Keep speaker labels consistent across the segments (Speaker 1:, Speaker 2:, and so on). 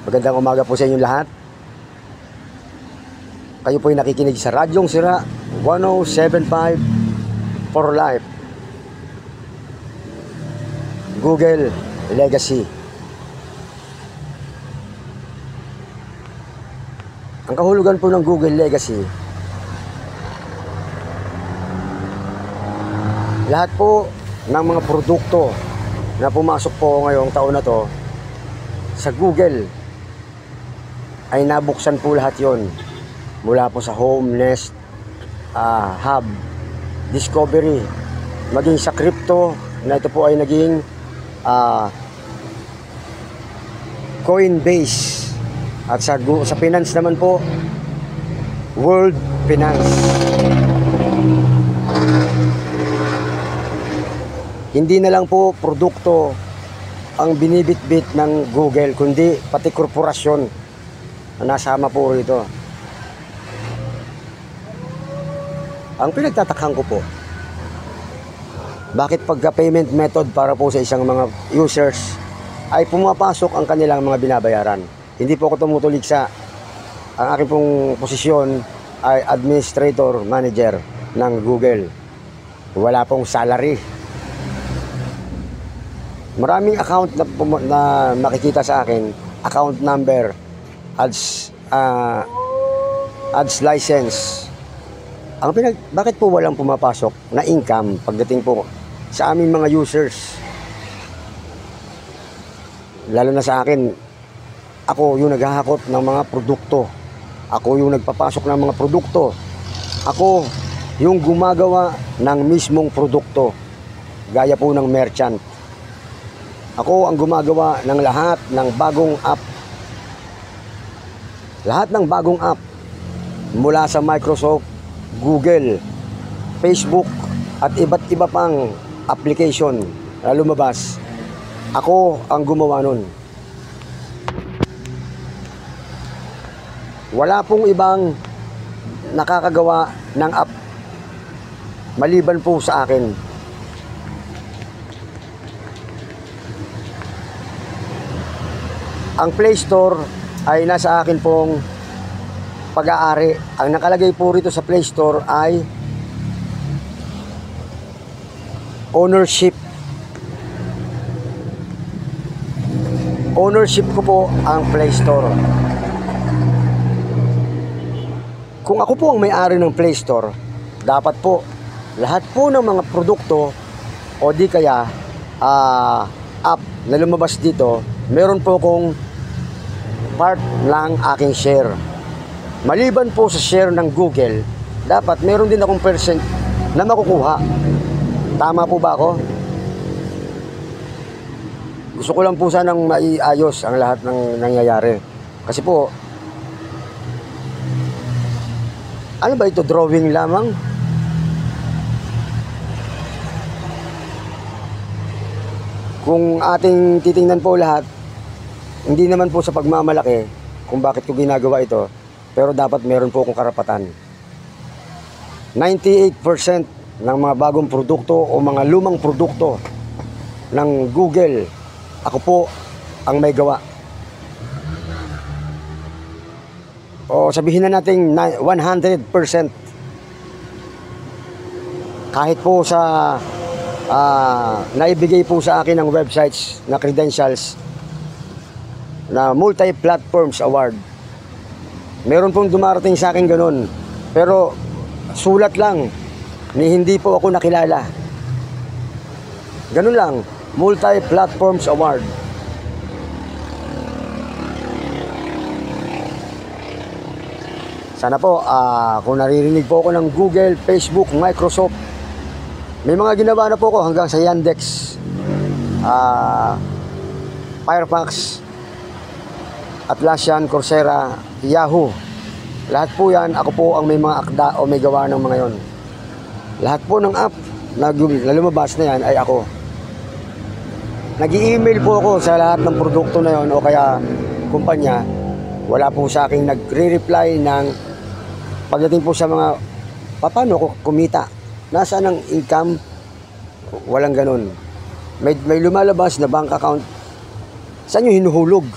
Speaker 1: Magandang umaga po sa inyong lahat. Kayo po ay nakikinig sa Radyong Sira 1075 for Life. Google Legacy. Ang kahulugan po ng Google Legacy, lahat po ng mga produkto na pumasok po ngayong taon na to sa Google ay nabuksan po lahat yon, mula po sa Home, Nest, Hub, Discovery, maging sa crypto na ito po ay naging Coinbase, at sa finance naman po, World Finance. Hindi na lang po produkto ang binibitbit ng Google, kundi pati korporasyon na nasama po rito. Ang pinagtatakhan ko po, bakit pagka-payment method para po sa isang mga users ay pumapasok ang kanilang mga binabayaran? Hindi po ako tumutulig sa, ang aking pong posisyon ay administrator, manager ng Google. Wala pong salary. Maraming account na makikita sa akin, account number, ads license. Bakit po walang pumapasok na income pagdating po sa aming mga users? Lalo na sa akin, ako yung naghahakot ng mga produkto. Ako yung nagpapasok ng mga produkto. Ako yung gumagawa ng mismong produkto, gaya po ng merchant. Ako ang gumagawa ng lahat ng bagong app. Lahat ng bagong app mula sa Microsoft, Google, Facebook at iba't iba pang application na lumabas. Ako ang gumawa nun. Wala pong ibang nakakagawa ng app maliban po sa akin. Ang Play Store ay nasa akin pong pag-aari. Ang nakalagay po rito sa Play Store ay ownership. Ownership ko po ang Play Store. Kung ako po ang may-ari ng Play Store, dapat po lahat po ng mga produkto o di kaya app na lumabas dito, meron po kong part ng aking share. Maliban po sa share ng Google, dapat meron din akong percent na makukuha. Tama po ba ako? Gusto ko lang po sanang maiayos ang lahat ng nangyayari. Kasi po, ano ba ito? Drawing lamang? Kung ating titingnan po lahat, hindi naman po sa pagmamalaki kung bakit ko ginagawa ito, pero dapat meron po akong karapatan. 98% ng mga bagong produkto o mga lumang produkto ng Google, ako po ang may gawa. O sabihin na natin 100%. Kahit po sa naibigay po sa akin ng websites na credentials na multi-platforms award, meron pong dumarating sa akin ganun, pero sulat lang ni hindi po ako nakilala. Ganun lang, multi-platforms award. Sana po kung naririnig po ako ng Google, Facebook, Microsoft, may mga ginawa na po ako hanggang sa Yandex, Firefox, Atlassian, Coursera, Yahoo. Lahat po yan, ako po ang may mga akda o may gawa ng mga yon. Lahat po ng app na lumabas na yan ay ako. Nag-i-email po ako sa lahat ng produkto na yon o kaya kumpanya. Wala po sa akin nagre-reply ng pagdating po sa mga paano ko kumita. Nasaan ang income? Walang ganun. May lumalabas na bank account. Saan nyo hinuhulog?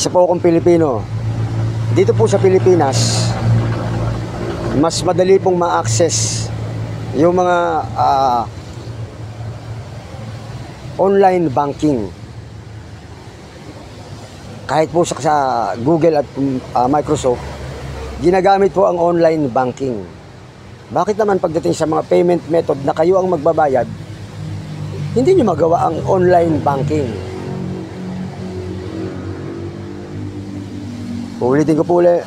Speaker 1: isa po akong Pilipino. Dito po sa Pilipinas, mas madali pong ma-access yung mga online banking. Kahit po sa Google at Microsoft, ginagamit po ang online banking. Bakit naman pagdating sa mga payment method na kayo ang magbabayad, hindi nyo magawa ang online banking? Ulitin ko po ulit,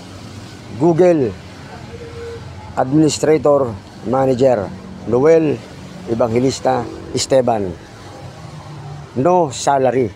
Speaker 1: Google Administrator Manager Noel Evangelista Esteban. No salary.